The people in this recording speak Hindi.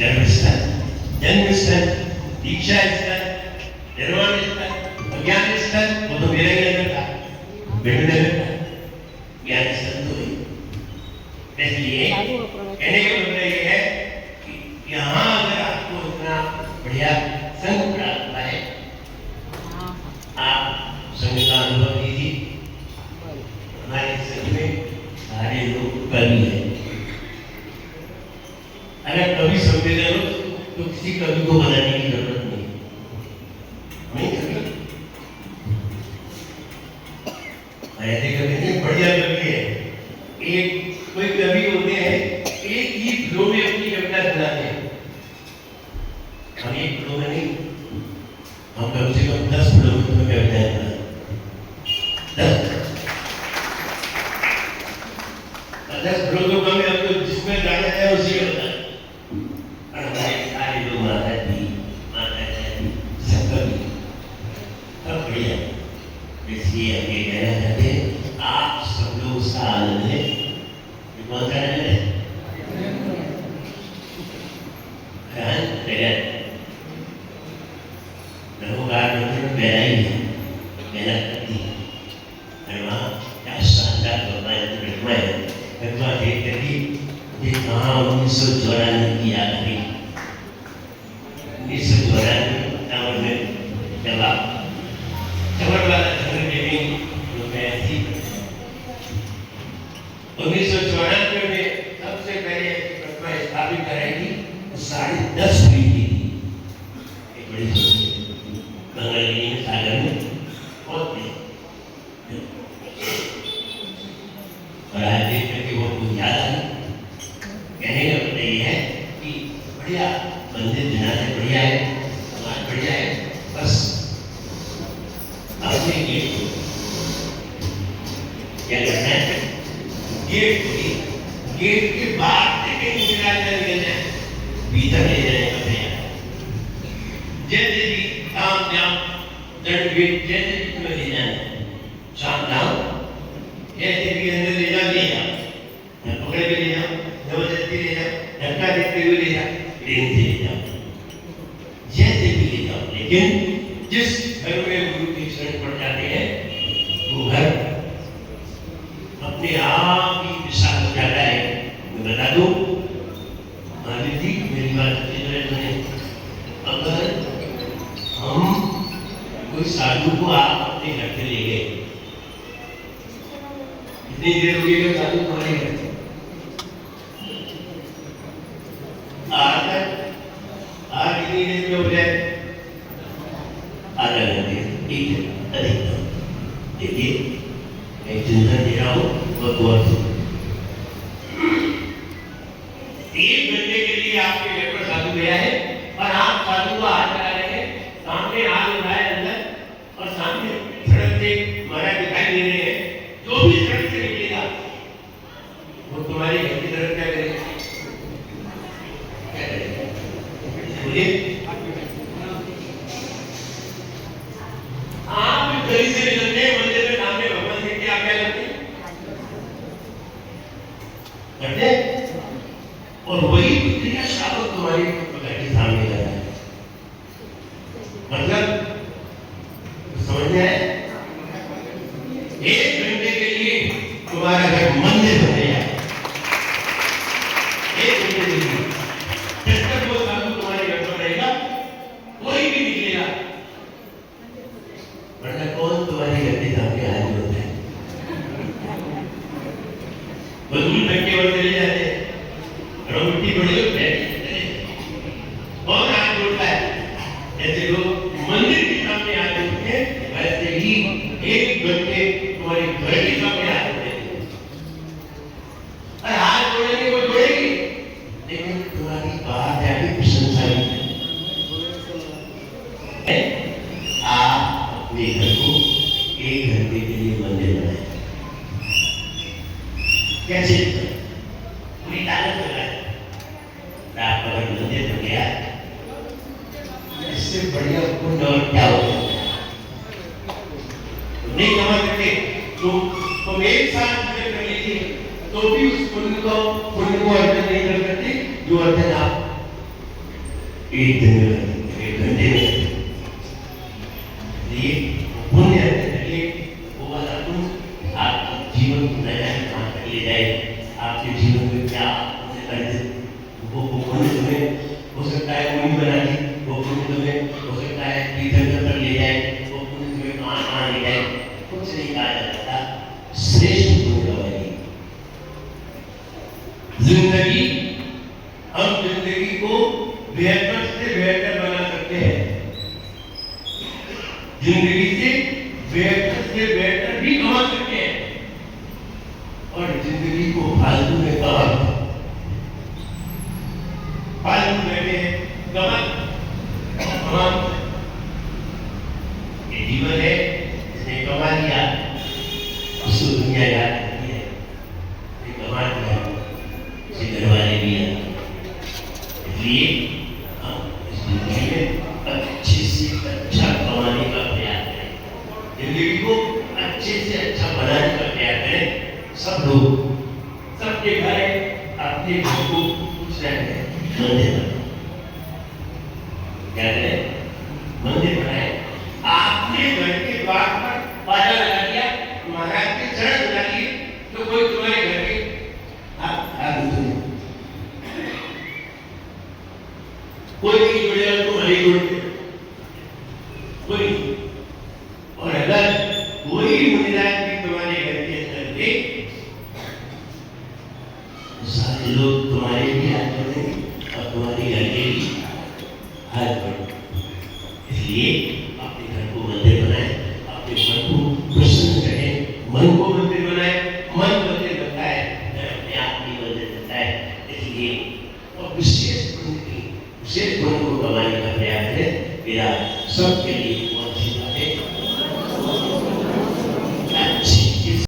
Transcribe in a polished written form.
जन्मस्थल, जन्मस्थल, दीक्षा स्थल, निर्वाण स्थल, ज्ञान स्थल, वो तो मेरे ही अंदर था, बेटे था, ज्ञान स्थल तो ही। इसलिए कहने का मतलब ये है कि यहाँ अगर आपको इतना बढ़िया संग प्राप्त हुआ है, आप संग का अनुभव कीजिए। हमारे संग में सारे लोग कवि हैं। अगर कवि संवेदन हो तो किसी कवि को बनाने की जरूरत नहीं कवि ऐसे कवि नहीं, बढ़िया कवि है। एक कोई कवि होते हैं एक ही फ्लो में अपनी कविता सुनाते हैं। हम एक फ्लो में नहीं, हम कम से कम 10 फ्लो में तुम्हें कविताएं बनाते 10 फ्लो तो कम है, तो जिसमें गाना है उसी का बताते। इसलिए हम ये कहना चाहते हैं आप सब लोग उसका आनंद लें। ये कौन सा आनंद है? नमोकार मंत्र में बहरा ही है, बहरा करती है। और वहाँ क्या शानदार प्रतिमा है। प्रतिमा देख करके मुझे कहाँ 1994 की याद आई। 1994 टावर में जब आप चमड़ वाला धन देवी जो मैं थी 1994 में सबसे पहले प्रतिमा स्थापित कराई थी, 10.5 फीट की थी। एक बड़ी मंगलगिरी में सागर में बहुत बड़ी, और आज देख करके वो कुछ याद आ गया। कहने का मतलब ये है कि बढ़िया मंदिर बनाना बढ़िया है, समाज बढ़िया है, बस अपने गेट क्या करना है? गेट के बाहर से कहीं निकलना है, भीतर ले जाने का प्रयास। जैसे भी काम जाम दंड गेट जैसे भी तुम्हें ले जाना, शाम जाओ जैसे भी अंदर ले जाओ, ले जाओ, या पकड़ के ले जाओ, जबरदस्ती ले जाओ, धक्का देते हुए ले जाओ, प्रेम से ले जाओ, जैसे भी ले जाओ। लेकिन जिस घर में गुरु की शरण पड़ जाते हैं वो घर अपने आप ही विशाल हो जाता है। मैं बता दूं, मान लीजिए मेरी बात अच्छी तरह सुने, अगर हम कोई साधु को आप अपने घर से ले गए, कितनी देर हो गई साधु तुम्हारे घर से आकर कितनी देर में हो जाए? आधा घंटे, ठीक है, अधिकतम। देखिए मैं चिंतन दे रहा हूँ, बहुत बहुत 1 घंटे के लिए आपके घर पर साधु गया है और आप साधु को हाथ लगा रहे हैं, सामने हाथ उठाए अंदर और सामने सड़क से महाराज दिखाई दे रहे हैं। जो भी सड़क से निकलेगा वो तुम्हारे घर की तरफ क्या करेगा? क्या करेगा? बोलिए। आप गली से निकलते हैं, मंदिर में सामने भगवान के क्या क्या करते करते, और वही क्रिया श्रावक तुम्हारे घर के सामने कर रहा है। मतलब समझ में आया? 1 घंटे के लिए तुम्हारा घर मंदिर बन गया। 1 घंटे के लिए जब तक वो साधु तुम्हारे घर पर रहेगा, कोई भी निकलेगा, वरना कौन तुम्हारे घर के सामने हाजिर होता है? बदूल फेंक के वक्त ले जाते हैं, मिट्टी बड़ी लोग कौन हाथ जोड़ता है? ऐसे लोग मंदिर के सामने हाथ जोड़ते हैं, वैसे ही 1 घंटे तुम्हारे घर के सामने हाथ जोड़ते हैं। और हाथ जोड़ेंगे वो जोड़ेगी, लेकिन तुम्हारी बात जाके प्रशंसा नहीं है। आप अपने घर को 1 घंटे के लिए मंदिर बनाए। कैसे? पूरी ताकत लगाए। रात भर मंदिर बन गया, इससे बढ़िया पुण्य और क्या हो सकता है? नहीं कमा करके तुम एक साथ पूरे कर लीजिए तो भी उस पुण्य को अर्जन नहीं कर सकते जो अर्जन आप एक दिन में करते, एक घंटे में करते। ये पुण्य करके वो वाला तुम आपके जीवन को नया कहाँ तक ले जाए, आपके जीवन में क्या कर दे, वो पुण्य तुम्हें हो सकता है मुनि बना दी, वो पुण्य तुम्हें हो सकता है तीर्थंकर पर ले जाए, वो पुण्य तुम्हें कहाँ ले जाए, कुछ नहीं कहा जा सकता। श्रेष्ठ पुण्य कमाएगी जिंदगी। हम जिंदगी को बेहतर से बेहतर बना सकते हैं, जिंदगी से बेहतर भी कमा सकते हैं, और जिंदगी को फालतू में कमा, फालतू बैठे कमा ये जीवन है, इसने कमा लिया, उसको दुनिया याद करती है, ये कमा लिया, इसे घरवाले भी याद। इसलिए हम इस जिंदगी में अच्छे से अच्छा कमाने का प्रयास करें, जिंदगी को अच्छे से अच्छा बनाने का प्रयास करें। सब लोग सबके घर अपने घर को कुछ रहते हैं, मंदिर क्या करें, मंदिर बनाए। आपने घर के द्वार पर बाजा लगा दिया, महाराज के चरण बना लिए, तो कोई तुम्हारे घर के कोई नहीं जुड़ेगा, तुम नहीं जुड़ते कोई। और अगर कोई मुनिराज भी तुम्हारे घर के अंदर थे, सारे लोग तुम्हारे भी हाथ जोड़ेंगे और तुम्हारे घर के भी हाथ जोड़ेंगे। इसलिए अपने घर को मंदिर बनाए, अपने मन को प्रसन्न करें, मन को मंदिर बनाए। मन मंदिर बनता है, अपने आप ही मंदिर बनता है। इसलिए और विशेष पुण्य को कमाने का प्रयास है, मेरा सबके लिए